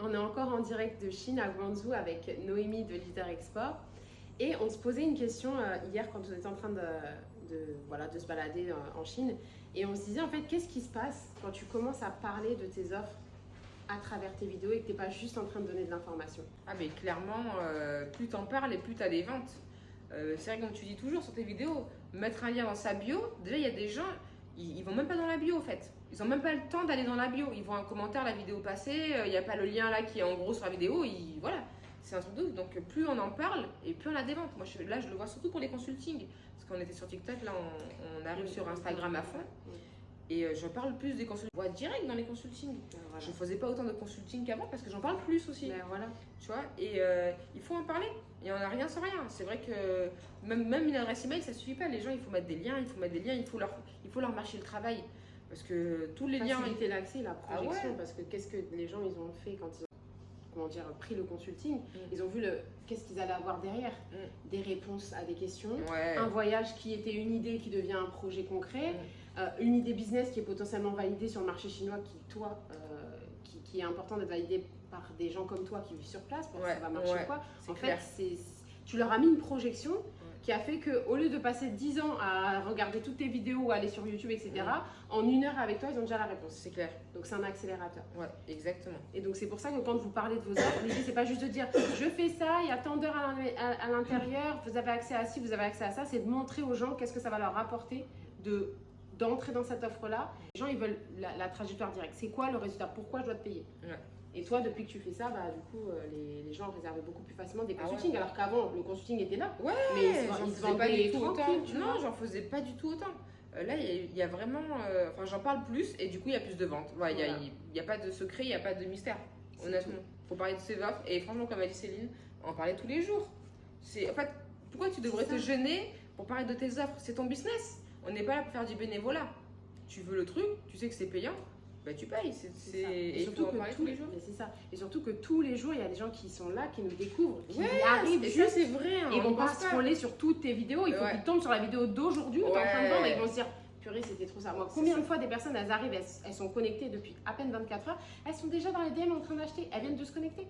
On est encore en direct de Chine à Guangzhou avec Noémie de Leader Export. Et on se posait une question hier quand on était en train de se balader en Chine. Et on se disait en fait, qu'est-ce qui se passe quand tu commences à parler de tes offres à travers tes vidéos et que tu n'es pas juste en train de donner de l'information? Ah mais clairement, plus t'en parles et plus t'as des ventes. C'est vrai, comme tu dis toujours sur tes vidéos, mettre un lien dans sa bio, déjà il y a des gens, ils vont même pas dans la bio en fait. Ils ont même pas le temps d'aller dans la bio. Ils voient un commentaire, la vidéo passée, il n'y a pas le lien là qui est en gros sur la vidéo, voilà. C'est un truc de ouf. Donc plus on en parle et plus on a des ventes. Moi là je le vois surtout pour les consultings. Parce qu'on était sur TikTok, là on arrive sur Instagram à fond. Et j'en parle plus des consultings. Je vois direct dans les consultings. Voilà. Je ne faisais pas autant de consulting qu'avant parce que j'en parle plus aussi. Ben voilà. Tu vois, et il faut en parler. Et on n'a rien sans rien. C'est vrai que même une adresse email, ça ne suffit pas. Les gens, il faut mettre des liens, il faut leur marcher le travail. Parce que tous les liens. Faciliter l'accès, la projection. Ah ouais. Parce que qu'est-ce que les gens ils ont fait quand ils ont pris le consulting, ils ont vu qu'est-ce qu'ils allaient avoir derrière, des réponses à des questions, un voyage qui était une idée qui devient un projet concret, une idée business qui est potentiellement validée sur le marché chinois qui est important d'être validée par des gens comme toi qui vivent sur place pour que ça va marcher quoi. En fait, tu leur as mis une projection qui a fait qu'au lieu de passer 10 ans à regarder toutes tes vidéos ou aller sur YouTube, etc., en 1 heure avec toi, ils ont déjà la réponse. C'est clair. Donc c'est un accélérateur. Ouais, exactement. Et donc c'est pour ça que quand vous parlez de vos offres, l'idée c'est pas juste de dire je fais ça, il y a tant d'heures à l'intérieur, vous avez accès à ci, vous avez accès à ça, c'est de montrer aux gens qu'est-ce que ça va leur rapporter d'entrer dans cette offre-là. Les gens ils veulent la trajectoire directe. C'est quoi le résultat? Pourquoi je dois te payer? Et toi, depuis que tu fais ça, du coup, les gens réservaient beaucoup plus facilement des consultings. Alors qu'avant, le consulting était là. Ouais, mais j'en faisais pas du tout autant. Non, j'en faisais pas du tout autant. Là, il y a vraiment. Enfin, j'en parle plus et du coup, il y a plus de ventes. Il n'y a pas de secret, il n'y a pas de mystère. Honnêtement, il faut parler de ses offres. Et franchement, comme a dit Céline, en parler tous les jours. En fait, pourquoi tu devrais te gêner pour parler de tes offres? C'est ton business. On n'est pas là pour faire du bénévolat. Tu veux le truc, tu sais que c'est payant. Bah, tu payes, et surtout que tous les jours, c'est ça. Et surtout que tous les jours, il y a des gens qui sont là, qui nous découvrent, qui arrivent et juste. Ça, c'est vrai. Ils vont pas scroller sur toutes tes vidéos. Il faut qu'ils tombent sur la vidéo d'aujourd'hui où tu es en train de vendre et ils vont se dire purée, c'était trop ça. Moi, combien de fois des personnes, elles arrivent, elles sont connectées depuis à peine 24 heures, elles sont déjà dans les DM en train d'acheter, elles viennent de se connecter.